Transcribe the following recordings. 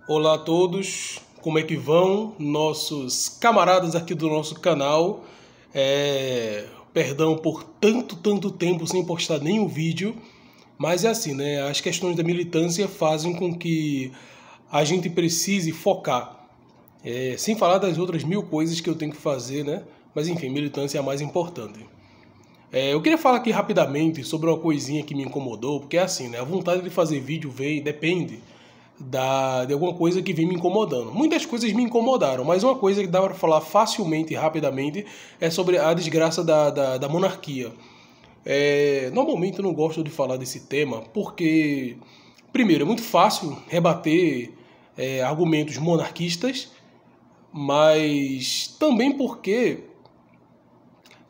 Olá a todos, como é que vão? Nossos camaradas aqui do nosso canal. Perdão por tanto tempo sem postar nenhum vídeo, mas é assim, né? As questões da militância fazem com que a gente precise focar. Sem falar das outras mil coisas que eu tenho que fazer, né? Mas enfim, militância é a mais importante. Eu queria falar aqui rapidamente sobre uma coisinha que me incomodou, porque é assim, né? A vontade de fazer vídeo depende de alguma coisa que vem me incomodando. Muitas coisas me incomodaram, mas uma coisa que dá para falar facilmente e rapidamente é sobre a desgraça da monarquia. Normalmente eu não gosto de falar desse tema porque, primeiro, é muito fácil rebater argumentos monarquistas, mas também porque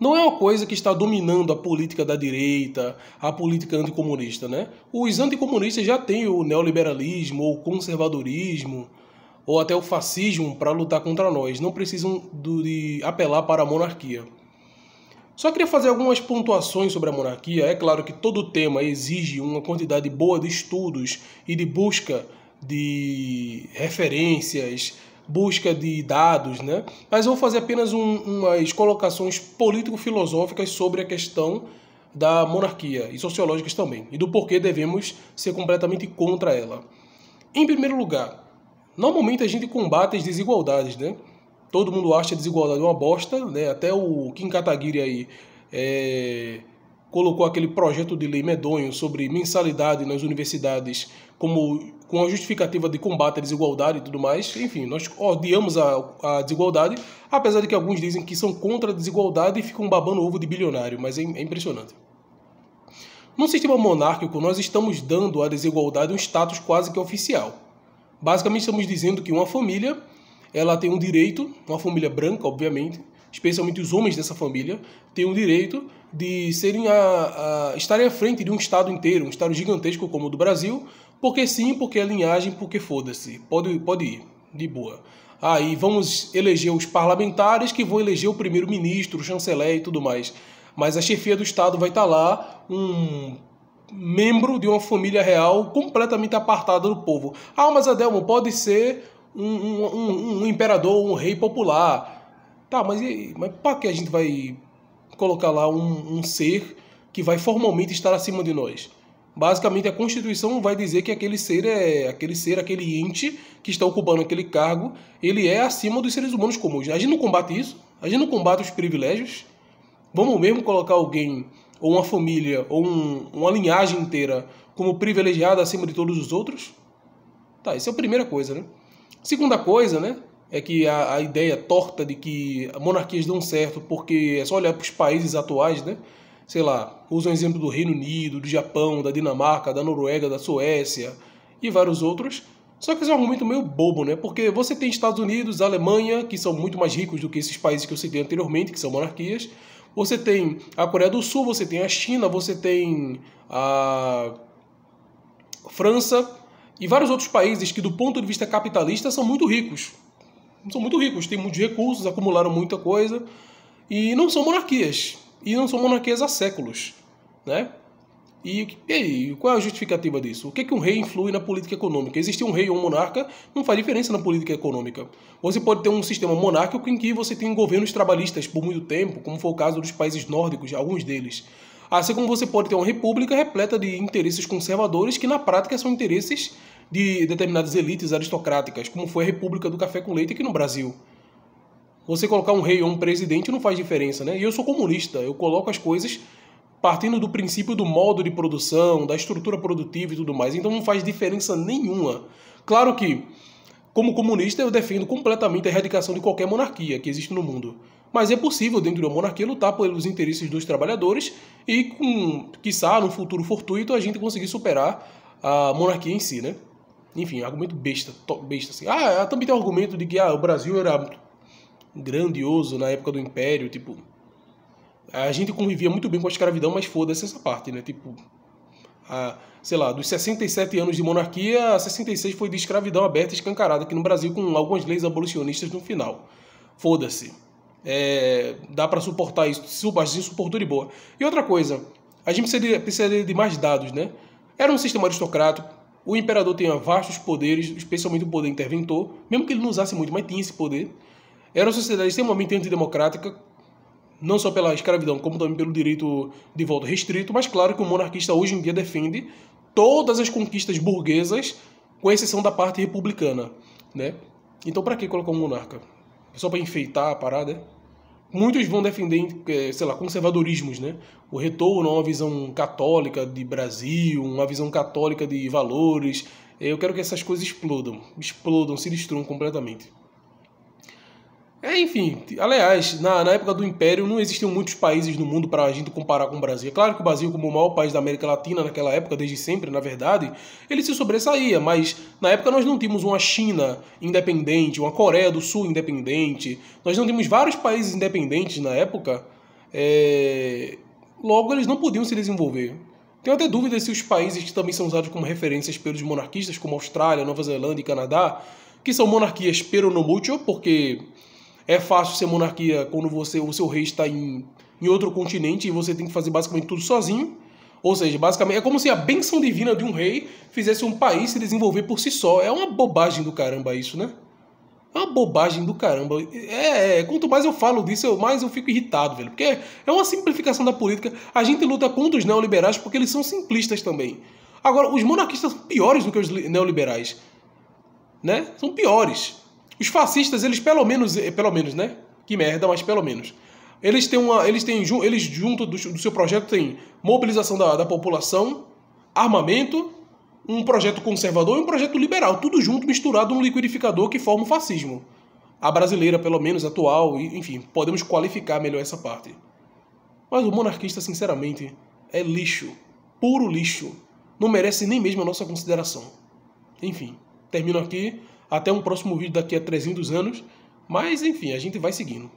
não é uma coisa que está dominando a política da direita, a política anticomunista, né? Os anticomunistas já têm o neoliberalismo, ou o conservadorismo, ou até o fascismo para lutar contra nós. Não precisam de apelar para a monarquia. Só queria fazer algumas pontuações sobre a monarquia. É claro que todo tema exige uma quantidade boa de estudos e de busca de referências, busca de dados, né? Mas eu vou fazer apenas umas colocações político-filosóficas sobre a questão da monarquia e sociológicas também, e do porquê devemos ser completamente contra ela. Em primeiro lugar, normalmente a gente combate as desigualdades, né? Todo mundo acha a desigualdade uma bosta, né? Até o Kim Kataguiri aí colocou aquele projeto de lei medonho sobre mensalidade nas universidades com a justificativa de combate à desigualdade e tudo mais. Enfim, nós odiamos a desigualdade, apesar de que alguns dizem que são contra a desigualdade e ficam babando ovo de bilionário, mas é impressionante. No sistema monárquico, nós estamos dando à desigualdade um status quase que oficial. Basicamente, estamos dizendo que uma família ela tem um direito, uma família branca, obviamente, especialmente os homens dessa família, têm o direito de estarem à frente de um Estado inteiro, um Estado gigantesco como o do Brasil, porque sim, porque é linhagem, porque foda-se, pode ir, de boa. E vamos eleger os parlamentares que vão eleger o primeiro-ministro, o chanceler e tudo mais. Mas a chefia do Estado vai estar lá, um membro de uma família real completamente apartada do povo. Mas Adelmo, pode ser um imperador, um rei popular. Tá, mas para que a gente vai colocar lá um ser que vai formalmente estar acima de nós? Basicamente, a Constituição vai dizer que aquele aquele ente que está ocupando aquele cargo, ele é acima dos seres humanos comuns. A gente não combate isso, a gente não combate os privilégios. Vamos mesmo colocar alguém, ou uma família, ou uma linhagem inteira como privilegiada acima de todos os outros? Tá, essa é a primeira coisa, né? Segunda coisa, né, é que a ideia torta de que monarquias dão certo porque é só olhar para os países atuais, né? Sei lá, usa o exemplo do Reino Unido, do Japão, da Dinamarca, da Noruega, da Suécia e vários outros. Só que esse é um argumento meio bobo, né? Porque você tem Estados Unidos, Alemanha, que são muito mais ricos do que esses países que eu citei anteriormente, que são monarquias. Você tem a Coreia do Sul, você tem a China, você tem a França e vários outros países que, do ponto de vista capitalista, são muito ricos. São muito ricos, têm muitos recursos, acumularam muita coisa e não são monarquias. E não são monarquias há séculos, né? E aí, qual é a justificativa disso? O que é que um rei influi na política econômica? Existir um rei ou um monarca não faz diferença na política econômica. Você pode ter um sistema monárquico em que você tem governos trabalhistas por muito tempo, como foi o caso dos países nórdicos, alguns deles. Assim como você pode ter uma república repleta de interesses conservadores que na prática são interesses de determinadas elites aristocráticas, como foi a República do Café com Leite aqui no Brasil. Você colocar um rei ou um presidente não faz diferença, né? E eu sou comunista, eu coloco as coisas partindo do princípio do modo de produção, da estrutura produtiva e tudo mais. Então não faz diferença nenhuma. Claro que, como comunista, eu defendo completamente a erradicação de qualquer monarquia que existe no mundo. Mas é possível, dentro de uma monarquia, lutar pelos interesses dos trabalhadores e, quiçá, num futuro fortuito, a gente conseguir superar a monarquia em si, né? Enfim, argumento besta assim. Também tem o argumento de que o Brasil era grandioso na época do Império, tipo... A gente convivia muito bem com a escravidão, mas foda-se essa parte, né? Tipo, sei lá, dos 67 anos de monarquia, 66 foi de escravidão aberta e escancarada aqui no Brasil, com algumas leis abolicionistas no final. Foda-se. Dá pra suportar isso, a gente suportou de boa. E outra coisa, a gente precisaria de mais dados, né? Era um sistema aristocrático, o imperador tinha vastos poderes, especialmente o poder interventor, mesmo que ele não usasse muito, mas tinha esse poder. Era uma sociedade extremamente antidemocrática, não só pela escravidão, como também pelo direito de voto restrito, mas claro que o monarquista hoje em dia defende todas as conquistas burguesas, com exceção da parte republicana, né? Então para que colocar um monarca? Só para enfeitar a parada? Muitos vão defender, sei lá, conservadorismos, né? O retorno a uma visão católica de Brasil, uma visão católica de valores. Eu quero que essas coisas explodam, se destruam completamente. Enfim, aliás, na época do Império não existiam muitos países no mundo para a gente comparar com o Brasil. É claro que o Brasil, como o maior país da América Latina naquela época, desde sempre, na verdade, ele se sobressaía, mas na época nós não tínhamos uma China independente, uma Coreia do Sul independente, nós não tínhamos vários países independentes na época, logo eles não podiam se desenvolver. Tenho até dúvidas se os países que também são usados como referências pelos monarquistas, como Austrália, Nova Zelândia e Canadá, que são monarquias pero no mucho, porque é fácil ser monarquia quando o seu rei está em outro continente e você tem que fazer basicamente tudo sozinho. Ou seja, basicamente é como se a bênção divina de um rei fizesse um país se desenvolver por si só. É uma bobagem do caramba isso, né? É uma bobagem do caramba. Quanto mais eu falo disso, mais eu fico irritado, velho. Porque é uma simplificação da política. A gente luta contra os neoliberais porque eles são simplistas também. Agora, os monarquistas são piores do que os neoliberais, né? São piores. Os fascistas, eles pelo menos, né? Que merda, mas pelo menos. Eles junto do seu projeto têm mobilização da população, armamento, um projeto conservador e um projeto liberal, tudo junto, misturado num liquidificador que forma o fascismo. A brasileira, pelo menos, atual, enfim, podemos qualificar melhor essa parte. Mas o monarquista, sinceramente, é lixo, puro lixo. Não merece nem mesmo a nossa consideração. Enfim, termino aqui. Até um próximo vídeo daqui a 300 anos. Mas, enfim, a gente vai seguindo.